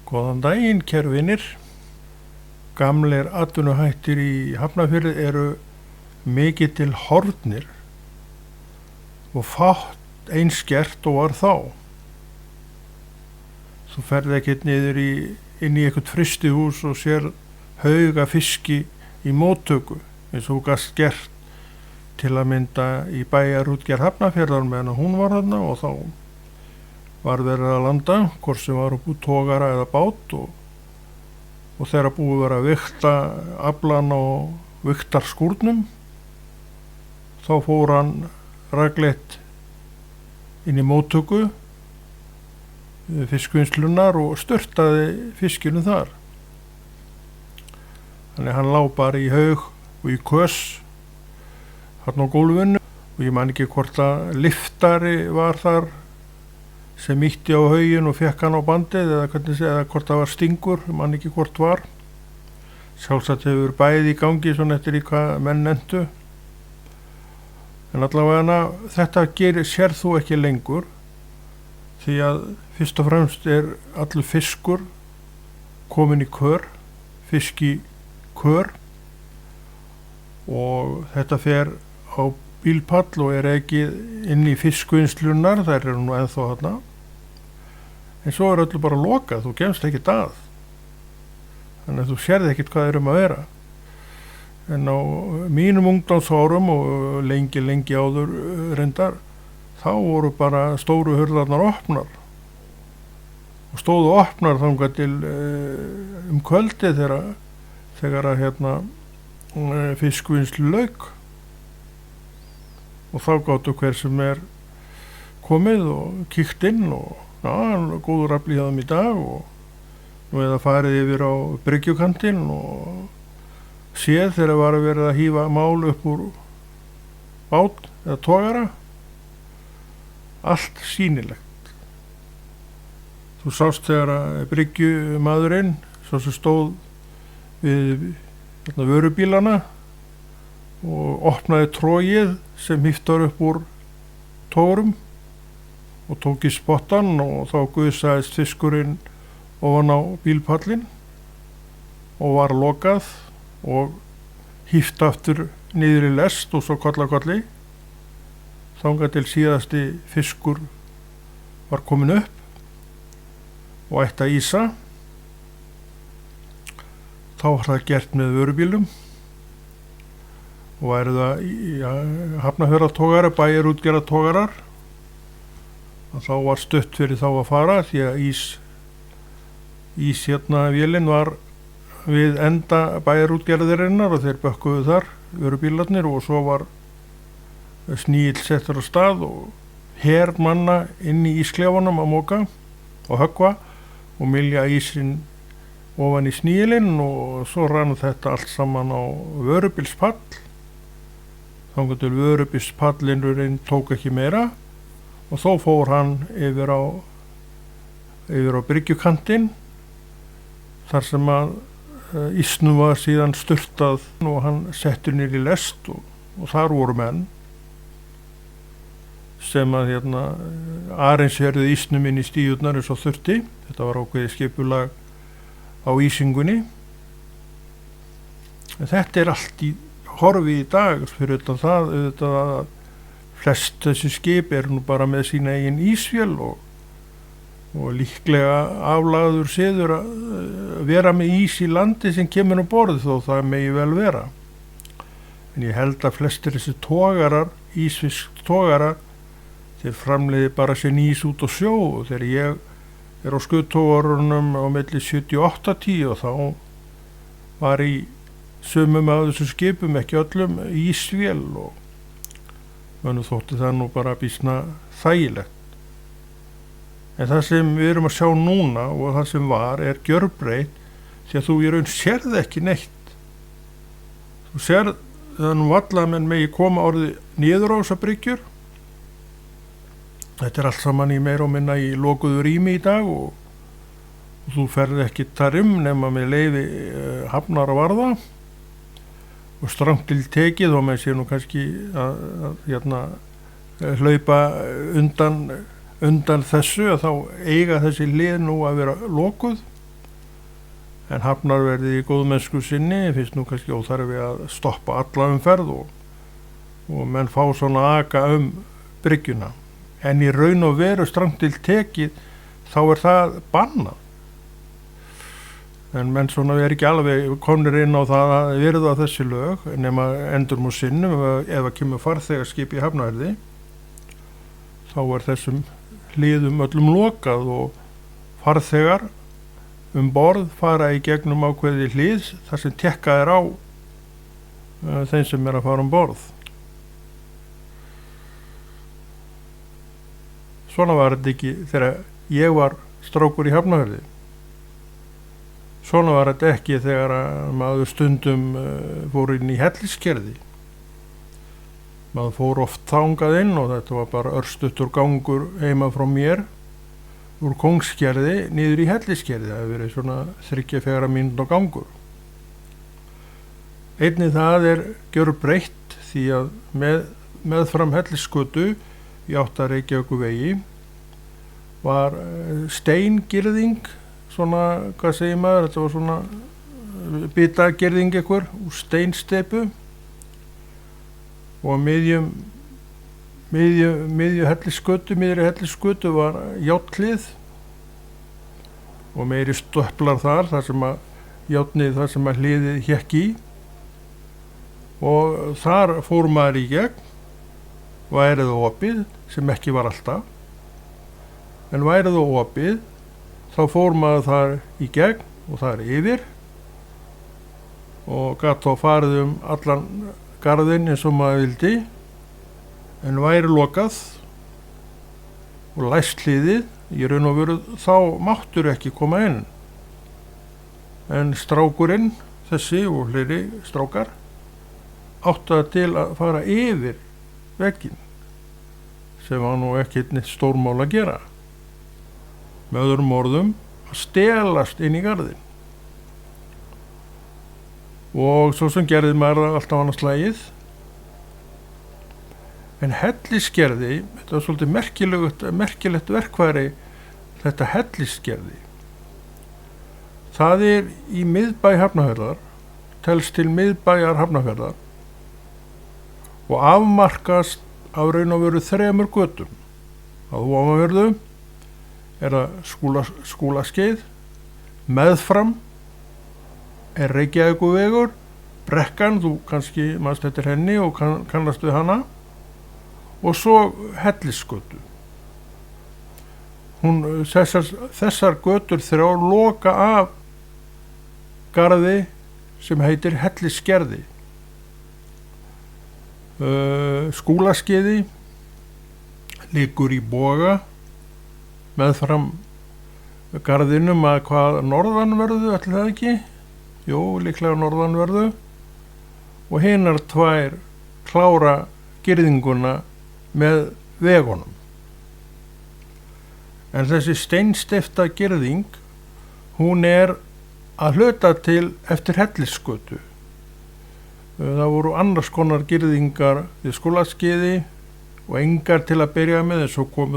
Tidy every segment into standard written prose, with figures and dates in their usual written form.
Góðan daginn, kæru vinir. Gamlir atvinnuhættir í Hafnarfirði eru mikið til horfnir og fátt eins gert og var þá. Þú ferð ekkert niður inn í eitthvað frystihús og sér hauga fiski í móttöku eins og þú gast gert til að mynda í bæjarútgerð Hafnarfjarðar meðan hún var þarna, og þá var verið að landa, hvort sem var upp úr togara eða bát, og þegar búið verið að vigta aflan og vigtar skúrnum, þá fór hann ragleitt inn í móttöku fiskvinnslunar og störtaði fiskinu þar. Þannig hann lá bara í haug og í kös þarna á gólfinu, og ég man ekki hvort að liftari var þar sem ýtti á haugin og fekk hann á bandið, eða hvort það var stingur, ég man ekki hvort var. Sjálfsagt hefur bæði í gangi svona eftir í hvað menn nefndu. En allavega þetta sér þú ekki lengur, því að fyrst og fremst er allur fiskur komin í kör, fiski kör, og þetta fer á bílpall og er ekki inn í fiskvinnslunar, þær eru nú ennþá þarna. En svo er öllu bara lokað, þú kemst ekkert að. Þannig að þú sérði ekkert hvað er að vera. En á mínum ungdómsárum og lengi áður reyndar, þá voru bara stóru hurðarnar opnar. Og stóðu opnar þangað til kvöldið þegar að fiskvinnslu lauk. Og þá gáttu hver sem er komið og kíkt inn og góður afli hjá þeim í dag, og nú eða farið yfir á bryggjukantinn og séð þegar var að verið að hífa mál upp úr bát eða togara. Allt sýnilegt. Þú sást þegar að bryggjumaðurinn, svo sem stóð við vörubílana og opnaði trógið sem híft var upp úr tórum og tók í spottan, og þá gusaðist fiskurinn ofan á bílpallinn og var lokað og híft aftur niður í lest og svo kollakolli þangað til síðasti fiskur var komin upp og ætti að ísa. Þá var það gert með vörubílum og væru það Hafnarfjarðartogara, bæjarútgerðartogarar, og þá var stutt fyrir þá að fara, því að vélin var við enda bæjarútgerðarinnar og þeir bökkuðu þar vörubílarnir, og svo var sníl settur á stað og hermanna inn í ísklefanum að moka og höggva og mylja ísinn ofan í snílinn, og svo rann þetta allt saman á vörubílspall. Þangað til vörubílspallinn tók ekki meira, og þó fór hann yfir á bryggjukantinn, þar sem að ísnum var síðan sturtað og hann settur niður í lest, og þar voru menn sem að arinsverðu ísnum inn í stíurnar eins og þurfti. Þetta var ákveðið skipulag á ísingunni. En þetta er allt í horfi í dag, fyrir utan það auðvitað að flest þessi skip nú bara með sína eigin ísvél, og líklega aflagður siður að vera með ís í landi sem kemur á borð, þó það megi vel vera. En ég held að flestir þessi togarar, ísfisktogarar, þeir framleiði bara sinn ís út á sjó, og þegar ég er á skuttogarunum á milli 78-10, og þá var í sumum af þessum skipum, ekki öllum, ísvél, og mönnum þótti það nú bara býsna þægilegt. En það sem við erum að sjá núna og það sem var gjörbreytt, því að þú í raun sérð ekki neitt. Þú sérð þannig varla að menn megi koma orðið niður á þessar bryggjur. Þetta allt saman í meira og minna í lokuðu rými í dag, og þú ferð ekki þar nema með leyfi hafnar og varða, og strangt til tekið, og menn sé nú kannski að hlaupa undan þessu, að þá eiga þessi lið nú að vera lokuð. en hafnarverði í góðmennsku sinni finnst nú kannski óþarfi að stoppa alla umferð og menn fá svona aka bryggjuna. En í raun og veru strangt til tekið þá það bannað. En menn svona ekki alveg komnir inn á það að virða þessi lög nema endurum og sinnum ef að kemur farþegarskip í hafnarverði þá þessum hliðum öllum lokað og farþegar borð fara í gegnum ákveði hlið þar sem tekkað á þeim sem að fara borð. Svona var þetta ekki þegar ég var strákur í Hafnarfirði. Svona var þetta ekki þegar maður stundum fór inn í Hellisgerði. Maður fór oft þangað inn og þetta var bara örstuttur gangur heima frá mér úr Kóngsgerði niður í Hellisgerði. Það hefur verið svona 3-4 mínútna gangur. Einnig það gjörbreytt því að meðfram Hellisgötu í átt að Reykjavíkurvegi var steingirðing, svona, hvað segir maður, þetta var svona bitagirðing einhver úr steinsteypu og miðri Hellisgötu var járnhlið og meiri stöplar þar sem að járnið þar sem að hliðið hékk í og þar fór maður í gegn, værið opið sem ekki var alltaf, en værið opið þá fór maður þar í gegn og þar yfir og gat þá farið allan garðinn eins og maður vildi, en væri lokað og læst hliðið í raun og veru þá máttur ekki koma inn. En strákurinn þessi og fleiri strákar áttu til að fara yfir vegginn sem var nú ekki neitt stórmál að gera. Með öðrum orðum að stelast inn í garðinn. Og svo sem gerði maður alltaf annars slagið. En Hellisgerði, þetta var svolítið merkilegt verkfæri, þetta Hellisgerði. Það í miðbæ Hafnarfjarðar, telst til miðbæjar Hafnarfjarðar og afmarkast af raun og veru 3 götum. Á ofanverðu það Skúlaskeið, meðfram Reykjavíkurvegur, brekkan, þú kannski manst eftir henni og kannast við hana, og svo Hellisgötu. Þessar götur 3 loka af garði sem heitir Hellisgerði. Skúlaskeiði liggur í boga meðfram garðinum að hvað norðanverðu, ætli það ekki? Jú, líklega norðanverðu, og hinar 2 klára girðinguna með vegunum. En þessi steinsteypta girðing, hún að hluta til eftir Hellisgötu. Það voru annars konar girðingar við Skúlaskeiði og engar til að byrja með, en svo kom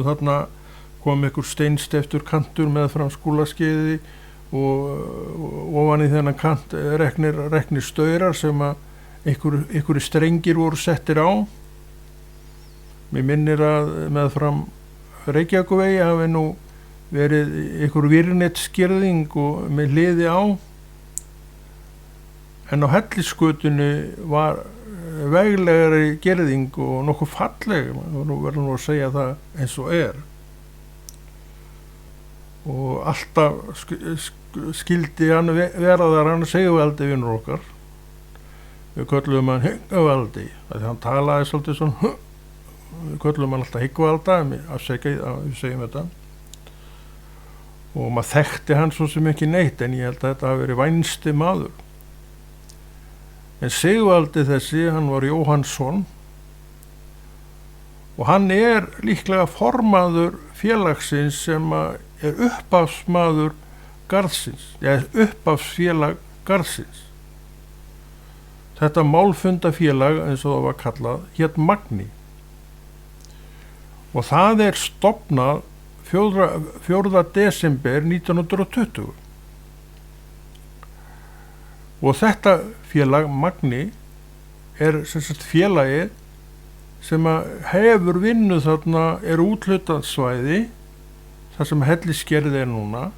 einhver steinsteyptur kantur meðfram Skúlaskeiði og ofan í þennan kant reknir staurar sem að einhverju strengir voru settir á. Mér minnir að meðfram Reykjavíkurvegi hafi nú verið einhver virnetsgirðing og með hliði á. En á Hellisgötunni var veglegri girðing og nokkuð falleg, verður nú að segja það eins og og alltaf skildi hann vera þar hann Sigvaldi vinur okkar. Við kölluðum hann Hyggvaldi, því hann talaði svolítið svona, við kölluðum hann alltaf Hyggvalda, afsakið að við segjum þetta. Og maður þekkti hann svo sem ekki neitt, en ég held að þetta hafi verið vænsti maður. En Sigvaldi þessi, hann var Jóhannsson og hann líklega formaður félagsins sem upphafsmaður garðsins, upphafsfélag garðsins. Þetta málfundafélag, eins og það var kallað, hét Magni. Og það stofnað 4. desember 1920. og þetta félag Magni er sem sagt félagið sem að hefur vinnu þarna, er úthlutað svæði þar sem Hellisgerði er núna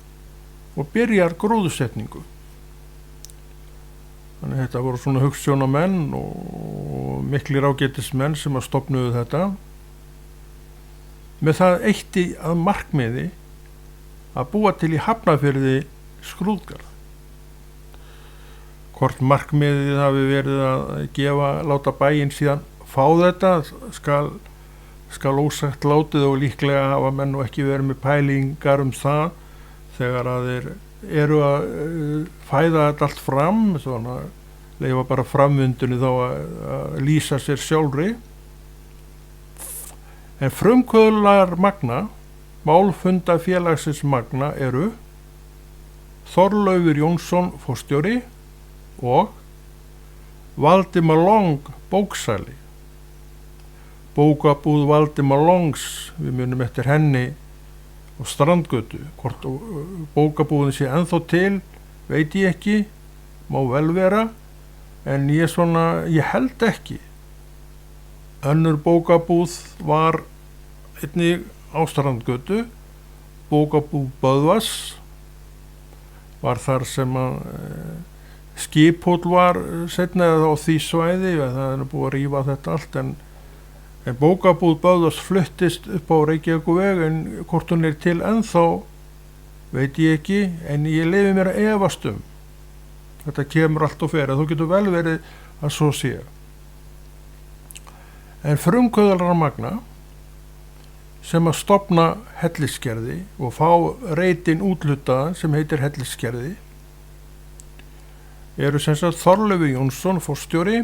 og byrjar gróðursetningu. Þannig þetta voru svona hugsjónamenn og miklir ágætismenn sem að stofnuðu þetta með það eitti að markmiði að búa til í Hafnarfirði skrúðgarð. Hvort markmiðið hafi verið að láta bæinn síðan fá þetta skal ósagt látið, og líklega hafa menn nú ekki verið með pælingar það þegar að þeir eru að fæða þetta allt fram, svona leyfa bara framvindunni þá að lýsa sér sjálfri. En frumkvöðlar Magna, málfunda félagsins Magna, eru Þorleifur Jónsson forstjóri og Valdimar Long bóksali. Bókabúð Valdimar Longs, við munum eftir henni á Strandgötu. Hvort bókabúðin sé ennþá til veit ég ekki, má vel vera, en ég held ekki. Önnur bókabúð var einnig á Strandgötu, bókabúð Böðvars, var þar sem að skiphóll var seinna eða á því svæði, það er búið að rífa þetta allt, en bókabúð Böðvars fluttist upp á Reykjavíkurveg, en hvort hún er til ennþá veit ég ekki, en ég leyfi mér að efast þetta kemur allt og fer, þú getur vel verið að svo sé. En frumkvöðlar Magna sem að stofna Hellisgerði og fá reitin úthlutaðan sem heitir Hellisgerði eru sem sagt Þorleifur Jónsson forstjóri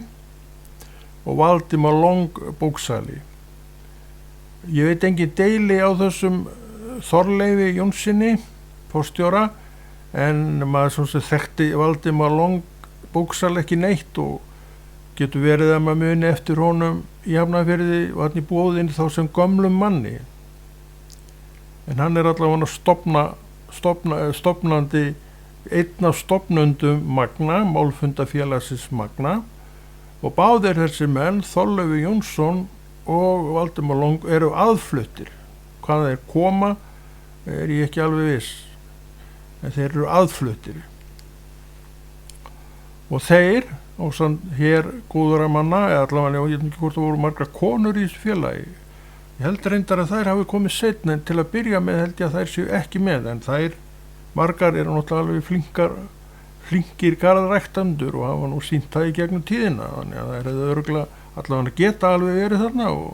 og Valdimar Long bóksali. Ég veit engin deili á þessum Þorleifi Jónssoni forstjóra, en maður svo sem þekkti Valdimar Long bóksali ekki neitt, og getur verið að maður muni eftir honum í Hafnarfirði og hann í búðinni þá sem gömlum manni. En hann er allavega stofnandi, einn af stofnundum Magna, málfundafélagsins Magna, og báðir þessi menn, Þorleifur Jónsson og Valdimar Long, eru aðfluttir. Hvað þeir koma er ég ekki alveg viss, en þeir eru aðfluttir. Og þeir, hér góðra manna, eða allavega, ég veit ekki hvort það voru margra konur í þessu félagi. Ég held reyndar að þær hafi komið seinna, en til að byrja með held ég að þær séu ekki með, en þær margar eru náttúrulega alveg flinkir garðræktendur og hafa nú sýnt það í gegnum tíðina, þannig að þær hefðu örugglega allavega geta alveg verið þarna og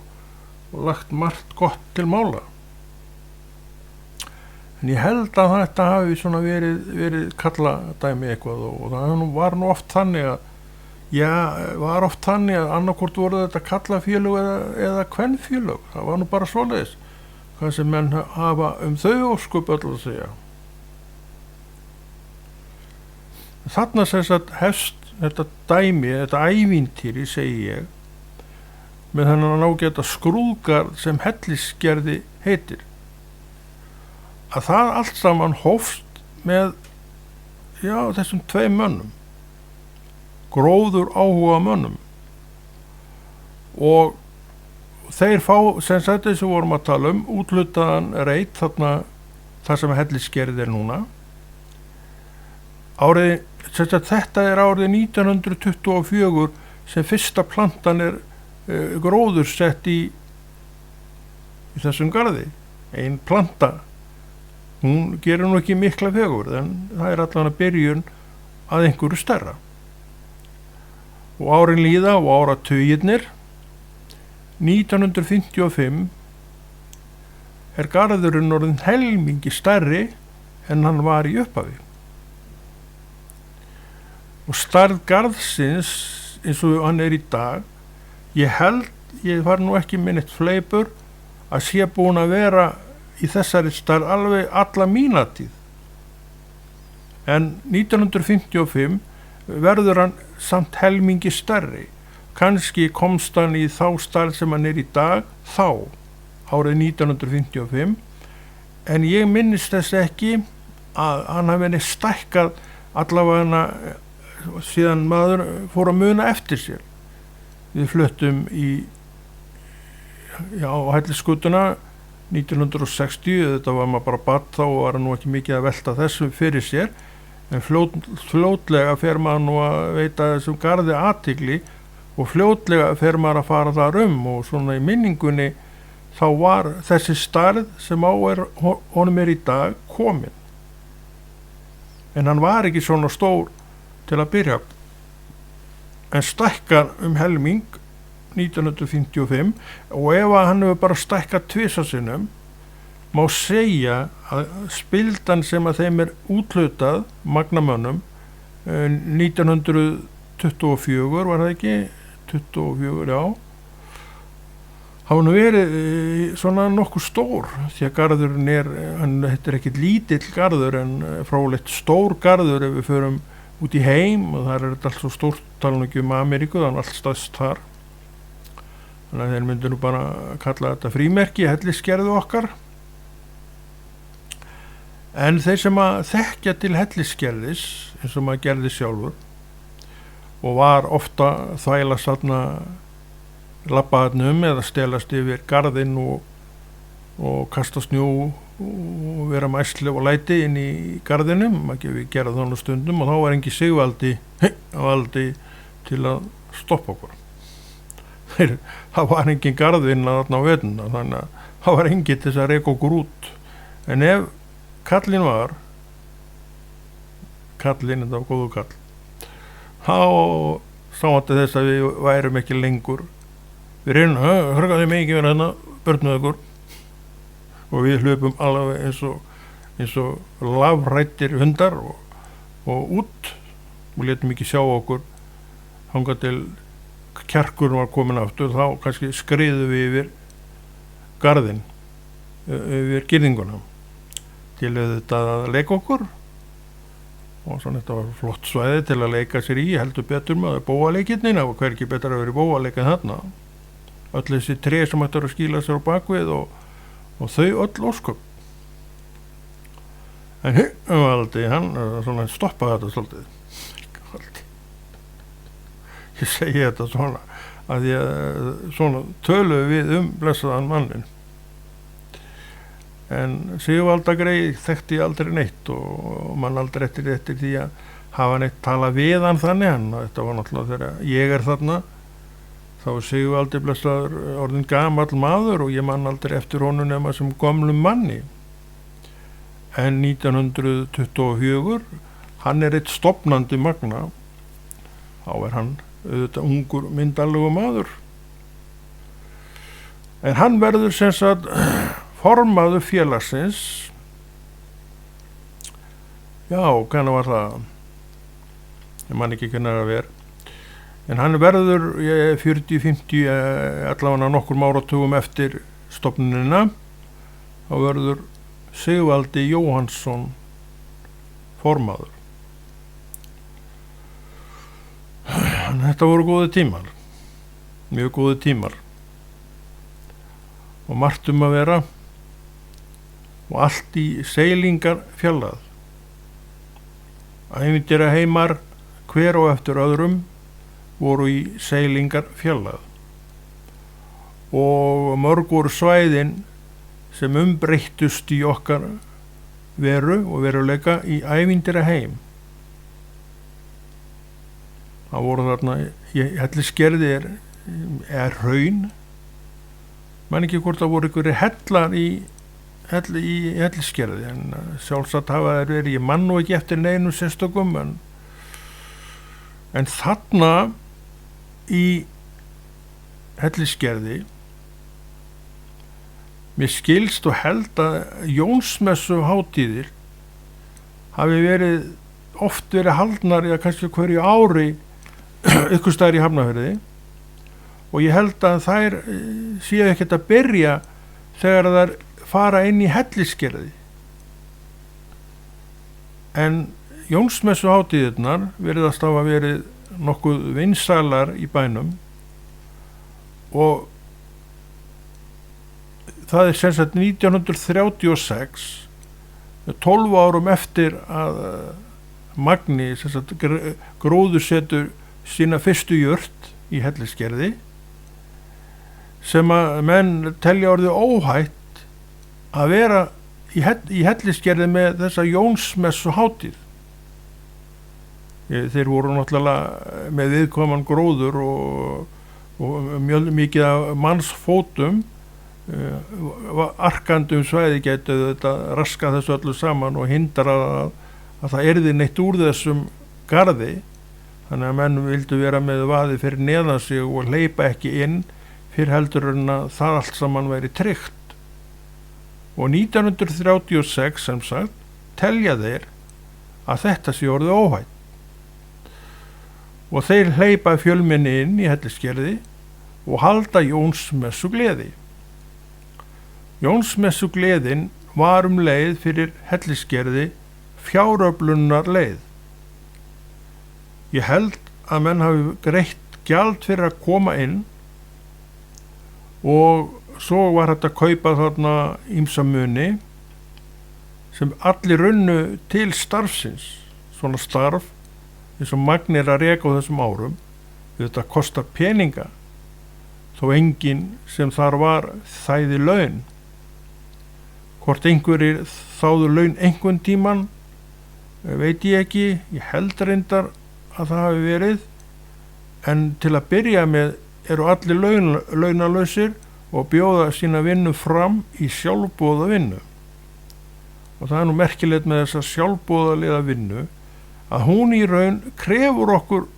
lagt margt gott til mála. En ég held að þetta hafi svona verið kalladæmi eitthvað, og það var nú oft þannig að annarkvort voru þetta kallafélög eða kvenfélög. Það var nú bara svoleiðis, hvað sem menn hafa þau ósköp öll að segja. Þarna sem sagt hefst þetta dæmi, þetta ævintýri, segi ég, með þennan ágæta skrúðgarð sem Hellisgerði heitir. Að það allt saman hófst með þessum tveim mönnum, gróður áhuga mönnum, og þeir fá sem sagt þessu vorum að tala úthlutaðan reit þarna þar sem Hellisgerði er núna. Þetta er árið 1924 sem fyrsta plantan er gróður sett í þessum garði. Ein planta, hún gerir nú ekki mikla fegurð, en það er allan að byrjun að einhverju stærra. Og árin líða og áratugirnir. 1955 er garðurinn orðinn helmingi stærri en hann var í upphafi. Og stærð garðsins eins og hann er í dag, ég var nú ekki með neitt fleipur að sé búin að vera í þessari stærð alveg alla mína tíð. En 1955 verður hann samt helmingi stærri. Kannski komst hann í þá stærð sem hann er í dag þá, árið 1955, en ég minnist þess ekki að hann hafi stækkað allavega síðan maður fór að muna eftir sér. Við fluttum á Hellisskutuna 1960, þetta var maður bara barn þá og var nú ekki mikið að velta þessu fyrir sér, en fljótlega fer maður nú að veita þessum garði athygli og fljótlega fer maður að fara þar og svona í minningunni þá var þessi stærð sem honum í dag komin. En hann var ekki svona stór til að byrja, en stækkar helming 1955 og ef hann hefur bara stækkað tvisvar sinnum, má segja að spildan sem að þeim úthlutað magnamönnum 1924 var það ekki? 24, já. Hann verið svona nokkuð stór því að garðurinn þetta er ekkit lítill garður en fráleitt stór garður ef við förum út í heim og þar þetta allt svo stórt, tala ekki Ameríku, það allt stæðst þar. Þannig að þeir myndu nú bara kalla þetta frímerki, Hellisgerði okkar. En þeir sem að þekkja til Hellisgerðis, eins og maður gerði sjálfur, og var ofta þvælast þarna labbaðnum eða stelast yfir garðinn og kasta snjó og vera mæsli og læti inn í garðinum, við gerðum þannig stundum og þá var engi Sigvaldi til að stoppa okkur. Það var engin garðvinna þarna á veturna, þannig að það var engin til þess að reka okkur út. En ef kallinn þetta var góðu kall, þá sátti þess að við værum ekki lengur. Við reynum, hörgaði mig ekki verið börnuð okkur og við hlupum alveg eins og lafrættir hundar og út og letum ekki sjá okkur þangað til kjarkurinn var komin aftur, þá kannski skriðum við yfir garðinn, yfir girðinguna til að leika okkur og svona þetta var flott svæði til að leika sér í, heldur betur maður bóaleikirnin, það var hvergi betra að vera í bóaleika þarna. Öll þessi tré sem ættu að skýla sér á bakvið og þau öll ósköp. En hann svona stoppaði þetta svolítið. Ég segi þetta svona að því að svona töluðum við blessaðan mannin. En Sigvaldagrey þekkti aldrei neitt og mann aldrei eftir því að hafa neitt talað við hann þannig, þetta var náttúrulega þegar ég þarna, þá Sigvaldi blessaður orðinn gamall maður og ég man aldrei eftir honum nema sem gömlum manni. En 1924, hann eitt stofnandi magna, þá hann auðvitað ungur myndarlegu maður. En hann verður sem sagt formaður félagsins, já, hvernig var það? Ég man ekki hvernig það ver. En hann verður 40-50 allavega nokkur áratugum eftir stofnunina, þá verður Sigvaldi Jóhannsson formaður. Þetta voru góði tímar, mjög góði tímar og margt að vera og allt í seilingar fjallað. Ævintýra heimar hver og eftir öðrum voru í seilingar fjallað og mörg voru svæðin sem umbreyttust í okkar veru og veruleika í ævintýra heim. Það voru þarna, Hellisgerði hraun, man ekki hvort það voru einhverjir hellar í Hellisgerði, en sjálfsagt hafa þeir verið, ég man nú ekki eftir neinum sérstökum, en þarna í Hellisgerði, mér skilst og held að Jónsmessu hátíðir hafi oft verið haldnar eða kannski hverju ári ykkur staðar í Hafnarfirði og ég held að þær séu ekkert að byrja þegar þær fara inn í Hellisgerði. En Jónsmessu hátíðirnar virðast hafa verið nokkuð vinsælar í bænum og það sem sagt 1936, 12 árum eftir að Magni sem sagt gróðursetur sína fyrstu jurt í Hellisgerði sem að menn telja orðið óhætt að vera í Hellisgerði með þessa Jónsmessu hátíð. Þeir voru náttúrulega með viðkoman gróður og mjög mikið af mannsfótum arkandum svæði gætu þetta raska þessu öllu saman og hindra að það yrði neitt úr þessum garði, þannig að menn vildu vera með vaði fyrir neðan sig og hleypa ekki inn fyrir heldur en að það allt saman væri tryggt. Og 1936 sem sagt telja þeir að þetta sé orðið óhætt og þeir hleypa fjölmenni inn í Hellisgerði og halda Jónsmessu gleði. Jónsmessu gleðin var leið fyrir Hellisgerði fjáröflunar leið. Ég held að menn hafi greitt gjald fyrir að koma inn og svo var þetta að kaupa þarna ýmsa muni sem allir runnu til starfsins, svona starf eins og Magni að reka á þessum árum. Þetta kostar peninga þó enginn sem þar var þæði laun. Hvort einhverjir þáðu laun einhvern tíman veit ég ekki, ég held reyndar að það hafi verið, en til að byrja með eru allir launalausir og bjóða sína vinnu fram í sjálfboða vinnu. Og það nú merkilegt með þessa sjálfboðaliða vinnu að hún í raun krefur okkur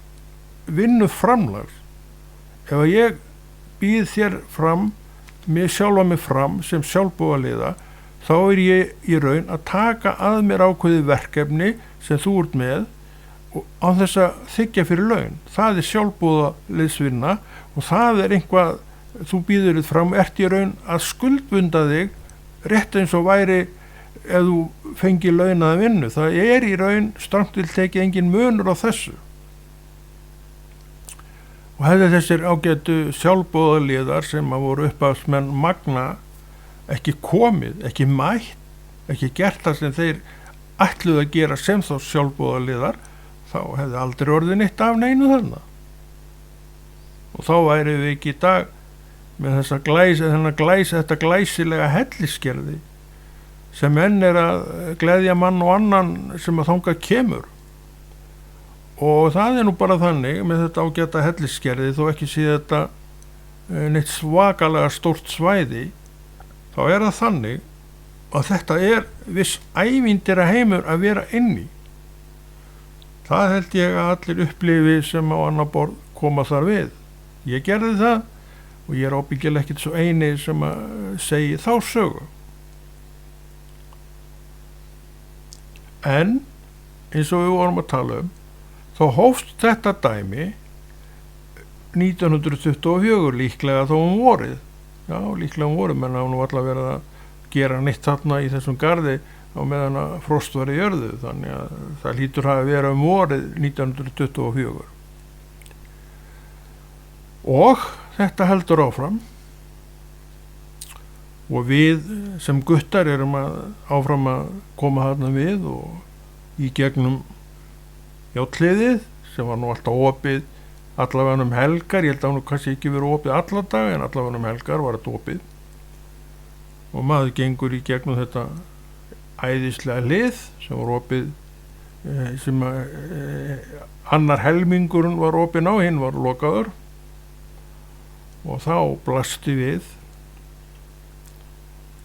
vinnu framlags. Ef að ég býð þér fram, mér sjálfa mig fram sem sjálfboðaliða, þá ég í raun að taka að mér ákveði verkefni sem þú ert með og á þess að þiggja fyrir laun. Það er sjálfboðaliðsvinna og það er einhvað, þú býður þitt fram, ert í raun að skuldbunda þig rétt eins og væri ef þú fengir launaða vinnu. Það er í raun strangt til tekið engin munur á þessu. Og hefði þessir ágætu sjálfboðaliðar sem að voru upphafsmenn Magna ekki komið, ekki mætt, ekki gert það sem þeir ætluðu að gera sem þá sjálfboðaliðar, þá hefði aldrei orðið neitt af neinu þarna. Og þá væri við ekki í dag með þetta glæsilega Hellisgerði sem enn er að gleðja mann og annan sem að þangað kemur. Og það er nú bara þannig með þetta ágæta Hellisgerði, þó ekki sé þetta neitt svakalega stórt svæði, þá er það þannig að þetta er viss ævintýra heimur að vera inni. Það held ég að allir upplifi sem á annar borð koma þar við. Ég gerði það og ég er ábyggilega ekkert svo eini sem að segi þá sögu. En eins og við vorum að tala þá hófst þetta dæmi 1924 líklega þó vorið. Já, líklega vorið, menn að hún var alltaf verið að gera neitt þarna í þessum garði á meðan að frost var í jörðu, þannig að það hlýtur hafi verið vorið 1924. Og þetta heldur áfram og við sem guttar erum áfram að koma þarna við og í gegnum játliðið sem var nú alltaf opið allavega helgar. Ég held að hún kannski ekki verið opið alla dag, en allavega helgar var þetta opið og maður gengur í gegnum þetta æðislega hlið sem var opið sem annar helmingurinn var opinn á, hinn var lokaður og þá blasti við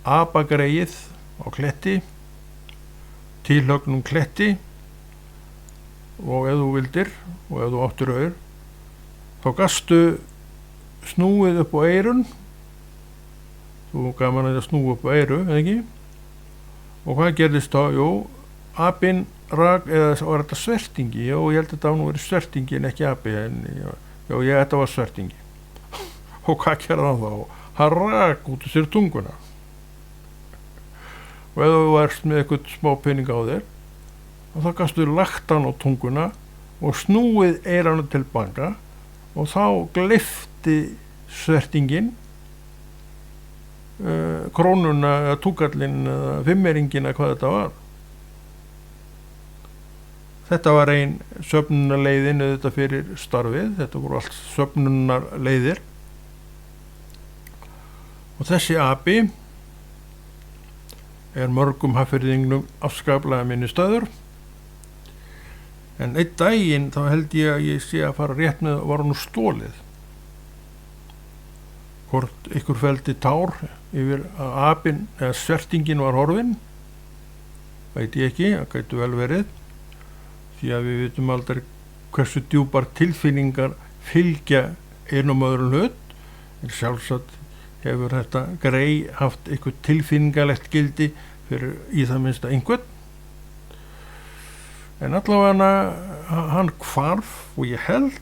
apagreið á kletti, tilhögnum kletti, og ef þú vildir og ef þú áttir aur þá gastu snúið upp á eyrun. Þú gaman að snúa upp á eyru, eða ekki? Og hvað gerðist þá? Jú, apinn rak, eða var þetta svertingi? Já, ég held að þetta nú verið svertingi en ekki api, en þetta var svertingi. Og hvað gerði hann þá? Hann rak út úr sér tunguna. Og ef þú varst með eitthvað smá pening á þér, og þá gastu lagt hann á tunguna og snúið eyranu tilbaka og þá gleifti svertingin krónuna eða túkallin eða fimmeringin eða hvað þetta var. þetta var ein söfnunarleiðin auðvitað fyrir starfið, þetta voru allt söfnunarleiðir og þessi api er mörgum hafnfirðingnum afskaplega minnisstæður en einn daginn þá held ég að ég sé að fara rétt með var nú stólið hvort ykkur felldi tár yfir að apinn eða svertingin var horfin veit ég ekki, það gætu vel verið því að við vitum aldrei hversu djúpar tilfinningar fylgja einum öðrum hlut en sjálfsagt hefur þetta grey haft eitthvað tilfinningalegt gildi fyrir í það minnsta einhvern en allavega hann hvarf og ég held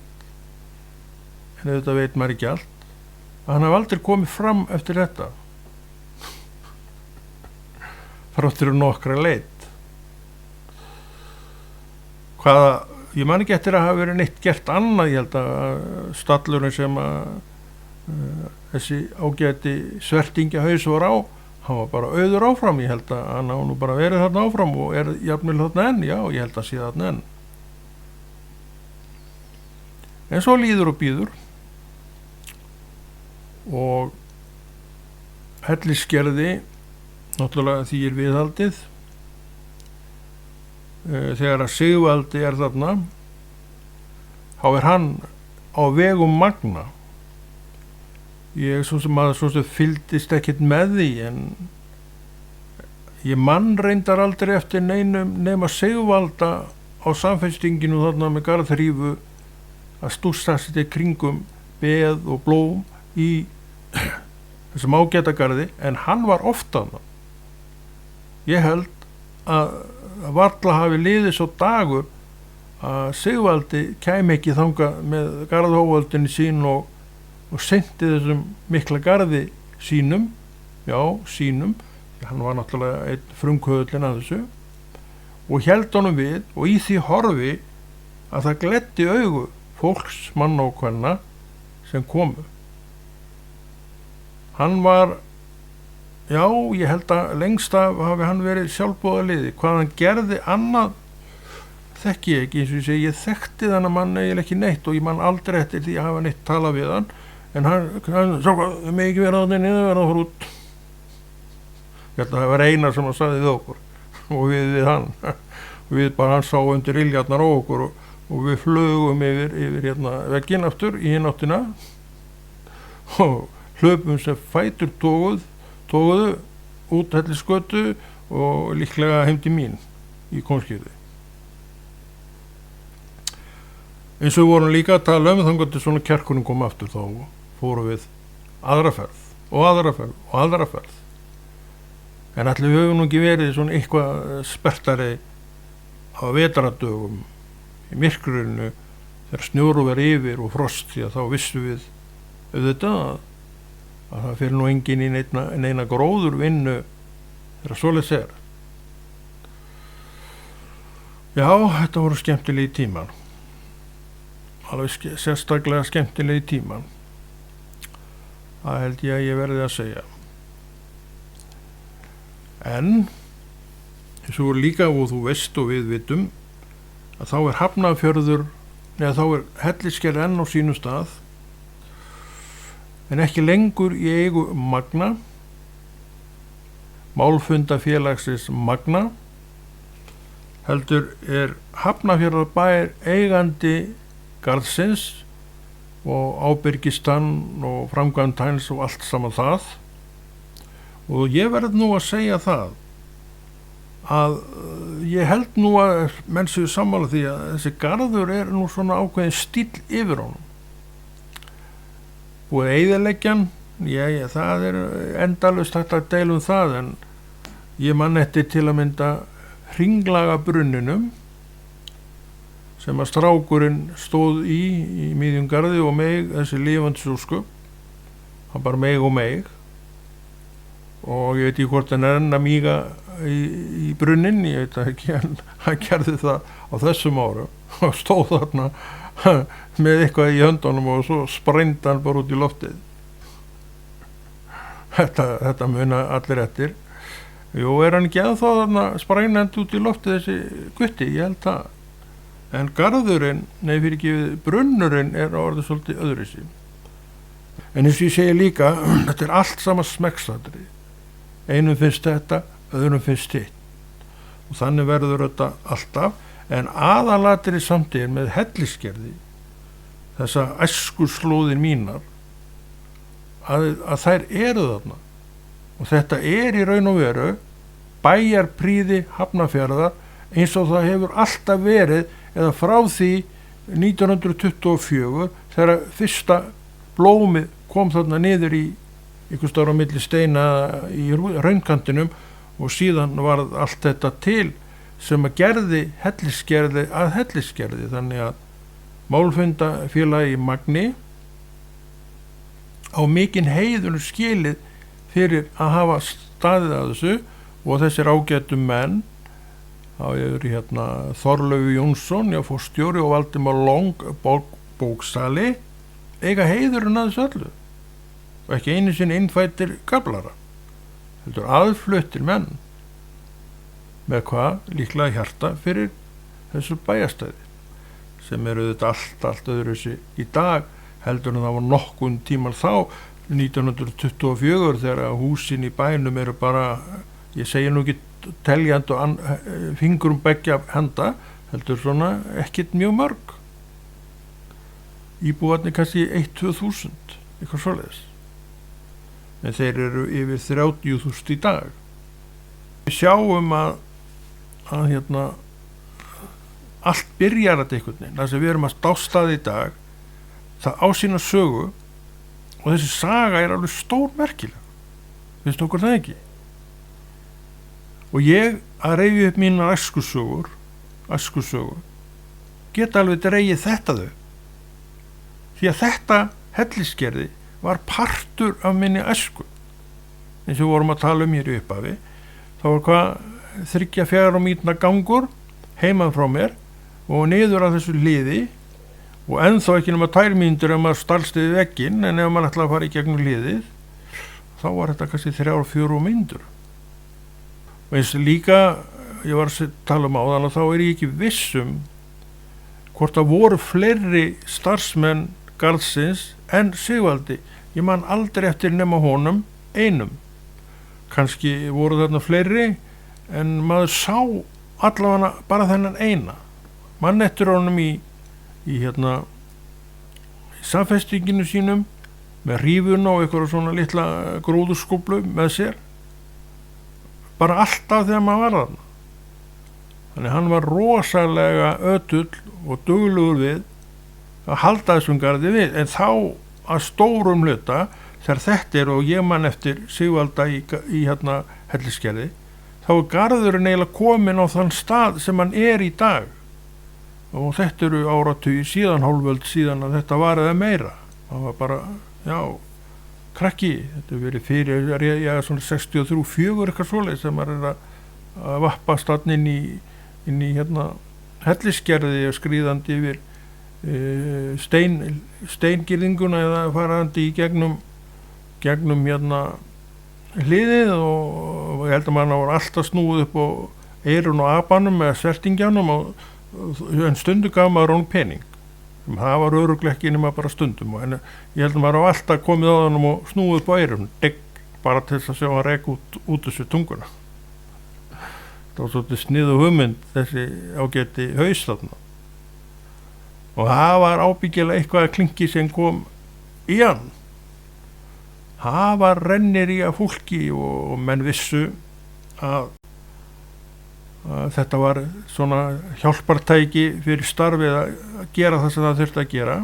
en þetta veit maður ekki allt að hann hafði aldrei komið fram eftir þetta þráttur nokkra leit hvaða ég man ekki eftir að hafa verið neitt gert annað ég held að stallurinn sem að þessi ágæti svertingjahaus var á hann var bara auður áfram ég held að hann á nú bara verið þarna áfram og er jafnvel þarna enn já ég held að sé þarna enn en svo líður og býður og Hellisgerði náttúrulega því viðhaldið þegar að Sigvaldi er þarna þá er hann á vegum Magna ég svo sem fylgdist ekkert með því en ég mann reyndar aldrei eftir neinum nema Sigvalda á samfestinginu þarna með garðhrífu að stússast í kringum beð og blóm í þessum ágætagarði en hann var oft þarna ég held að varla hafi liðið svo dagur að Sigvaldi kæmi ekki þangað með garðhóvöldinni sín og sendi þessum mikla garði sínum hann var náttúrulega einn frumkvöðlinn að þessu og hélt honum við og í því horfi að það gleddi augu fólks, manna og kvenna sem komu hann var ég held að lengst af hafi hann verið sjálfboðaliði hvað hann gerði annað þekki ég ekki eins og ég segi ég þekkti þennan mann eiginlega ekki neitt og ég man aldrei eftir því að hafa neitt talað við hann en hann svo með ekki vera þarna niður verða að fara út ég held að það var Einar sem hann sagði við okkur og við hann og við bara hann sá undir iljarnar á okkur og við flugum yfir hérna vegginn aftur í hináttina og hlöpum sem fætur tóguðu út Hellisgötu og líklega heim til mín í Kóngskirkju eins og við vorum líka að tala þannig til svona kjarkunum kom aftur þá fórum við aðra ferð en allir við höfum nú ekki verið svona eitthvað spertari á vetrardögum í myrkrinu þegar snjóru var yfir og frost því að þá vissum við auðvitað að það fyrir nú engin í neina gróður vinnu þegar svoleiðis er já, þetta voru skemmtilegi tímar alveg sérstaklega skemmtilegi tímar það held ég að ég verði að segja en eins og líka og þú veist og við vitum að þá er Hafnarfjörður eða þá er Hellisgerð enn á sínum stað en ekki lengur í eigu Magna málfundafélagsins Magna heldur er Hafnarfjarðarbær eigandi garðsins og ábyrgist hann og framkvæmd hans og allt saman það og ég verð nú að segja það að ég held nú að menn séu sammála því að þessi garður er nú svona ákveðin stíll yfir honum og eyðileggjan það er endalaust hægt að deila það en ég man eftir til að mynda hringlaga brunninum sem að strákurinn stóð í miðjum garði og meig þessi lifandi súskup hann bara meig og ég veit ekki hvort hann er enn að míga í brunnin ég veit ekki en hann gerði það á þessum árum og stóð þarna með eitthvað í höndunum og svo sprengdi hann bara út í loftið þetta muna allir eftir jú, er hann ekki að þá þarna sprengjandi út í loftið þessi gutti, ég held það en brunnurinn orðið svolítið öðruvísi. En eins og ég segi líka, þetta allt sama smekksatriði. Einum finnst þetta, öðrum finnst hitt. Og þannig verður þetta alltaf, en aðalatriði samt með hellisgerði, þessa æskuslóðir mínar, að þær eru þarna. Og þetta í raun og veru bæjarprýði Hafnarfjarðar eins og það hefur alltaf verið, eða frá því 1924 þegar fyrsta blómið kom þarna niður í einhvers staðar á milli steina í raunkantinum, og síðan var allt þetta til sem að gerði hellisgerði að hellisgerði. Þannig að Málfundafélagi Magni á mikinn heiður skilið fyrir að hafa staðið að þessu, og þessir ágætu menn, þá Þorleifur Jónsson, forstjóri, og Valdimar Long, bóksali, eiga heiðurinn að þessu öllu, og ekki einu sinni innfættir gaflara, heldur aðfluttir menn, með hvað líklega hjarta fyrir þessu bæjarstæði, sem þetta allt öðruvísi í dag heldur en það var nokkun tímar þá 1924, þegar húsin í bænum eru bara, ég segi nú ekki teljandi og fingurum beggja henda, heldur svona ekkert mjög mörg, íbúarnir kannski 1-2 þúsund, eitthvað svoleiðis, en þeir eru yfir 30.000 í dag. Við sjáum að allt byrjar þetta einhvern veginn, það sem við erum að stástaði í dag, það á sína sögu, og þessi saga alveg stórmerkileg, finnst okkur það ekki? Og ég að reyfi upp mínar æskusögur, geta alveg dreigið þetta þau, því að þetta hellisgerði var partur af minni æsku. Eins og við vorum að tala hér í upphafi, þá var 3-4 mínútna gangur heiman frá mér og niður að þessu hliði, og ennþá ekki nema 2 mínútur ef maður stalst við vegginn, en ef maður ætlaði að fara í gegnum hliðið, þá var þetta kannski 3-4 mínútur. Og eins líka, ég var að tala á þannig, þá ég ekki vissum hvort það voru fleiri starfsmenn garðsins en Sigvaldi. Ég man aldrei eftir nema honum einum. Kannski voru þarna fleiri, en maður sá allavega bara þennan eina. Mann eftir honum í samfestinginu sínum, með rífuna og eitthvað svona litla gróðurskóflu með sér, bara alltaf þegar maður var þarna. Þannig hann var rosalega ötull og duglegur við að halda þessum garði við, en þá að stórum hluta, þegar þetta og ég man eftir Sigvalda í hellisgerði, þá garðurinn eiginlega komin á þann stað sem hann í dag, og þetta eru áratugi síðan, hálföld síðan, að þetta var eða meira. Það var bara, krakki, þetta verið fyrir, svona 63-4 eitthvað svoleið, sem maður að vappast inn í hellisgerði og skríðandi yfir steingirðinguna, eða farandi í gegnum hliðið, og ég held að maður var alltaf snúið upp á eyrun og abanum eða svertingjanum, en stundu gaf maður hún pening. Það var örugglega ekki nema bara stundum, en ég held að maður var alltaf komið á þannig og snúið upp á eyrun, bara til þess að sjá hann rek út þessu tunguna. Það var svolítið snið og hugmynd, þessi ágæti haus þarna. Og það var ábyggilega eitthvað klinki sem kom í hann. Það var rennir í að fólki, og menn vissu að þetta var svona hjálpartæki fyrir starfið að gera það sem það þurfti að gera,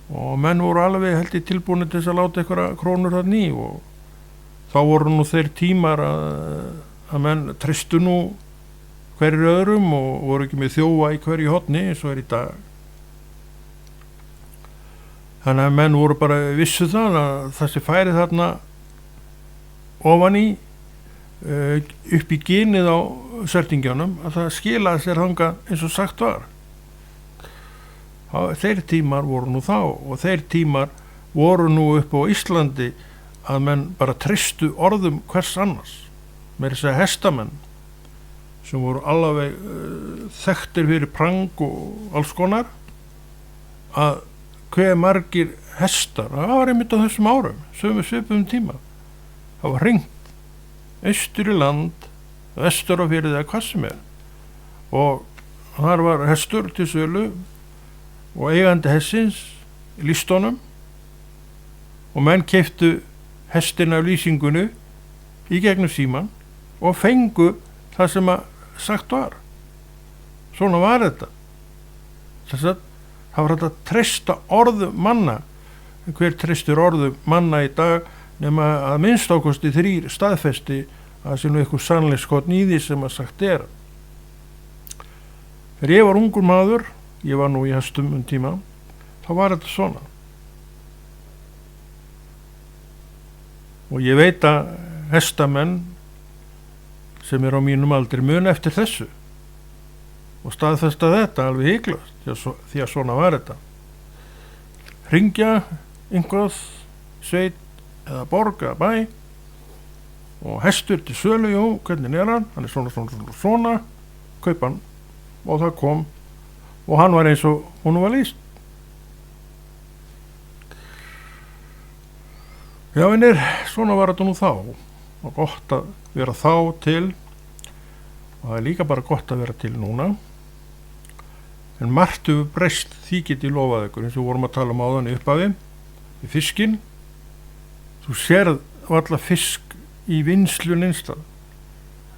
og menn voru alveg held ég tilbúinir til þess að láta einhverja krónur þarna í, og þá voru nú þeir tímar að menn treystu nú hverjir öðrum og voru ekki með þjófa í hverju horni eins og í dag. Þannig að menn voru bara vissu það að þessi færi þarna ofan í upp í ginið á svertingjónum, að það skilaði sér þangað eins og sagt var. Þeir tímar voru nú þá, og þeir tímar voru nú upp á Íslandi að menn bara treystu orðum hvers annars, með þess að hestamenn sem voru alveg þekktir fyrir prang og alls konar, að hve margir hestar, það var einmitt á þessum árum, svipum tíma, það var hringt austur í land, vestur á Firði eða hvað sem og þar var hestur til sölu og eigandi hestsins lýst honum og menn keyptu hestin af lýsingunni í gegnum síman og fengu það sem að sagt var. Svona var þetta. Þess að það var þetta að treysta orðum manna. Hver treystir orðum manna í dag nema að minnst ákosti 3 staðfesti að það sé nú eitthvað sannleikskorn í því sem að sagt er. Þegar ég var ungur maður, ég var nú í hestum tíma, þá var þetta svona. Og ég veit að hestamenn sem á mínum aldri mun eftir þessu og staðfesta þetta alveg hygglust því að svona var þetta. Hringja einhvað sveit eða borg eða bæ og hestur til sölu, jú, hvernig er hann? Hann er svona, kaupa hann og það kom og hann var eins og hún var lýst. Já, einir, svona var þetta nú þá og gott að vera þá til og það er líka bara gott að vera til núna. En margt hefur breyst, því get ég lofað ykkur, eins og vorum að tala áðan í upphafi, í fiskinn. Þú sérð varla fisk í vinslu neinstað.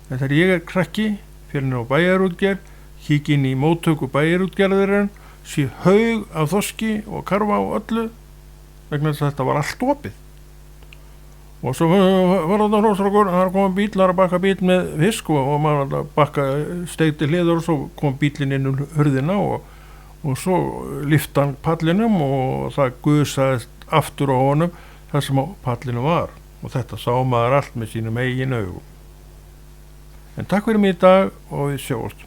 En þegar ég er krakki, fyrir á bæjarútgerð, kík inn í móttöku bæjarútgerðarinn, sé haug af þorski og karfa og öllu, vegna þess að þetta var allt opið. Og svo var þetta hrósrakur, það kom bílar að bakka bíl með fisk og maður að bakka steigti hliður og svo kom bílinn inn hurðina og svo lyfti hann pallinum og það gusaðist aftur á honum þar sem á pallinu var og þetta sá maður allt með sínum eigin augum. En takk fyrir mig í dag og við sjáumst.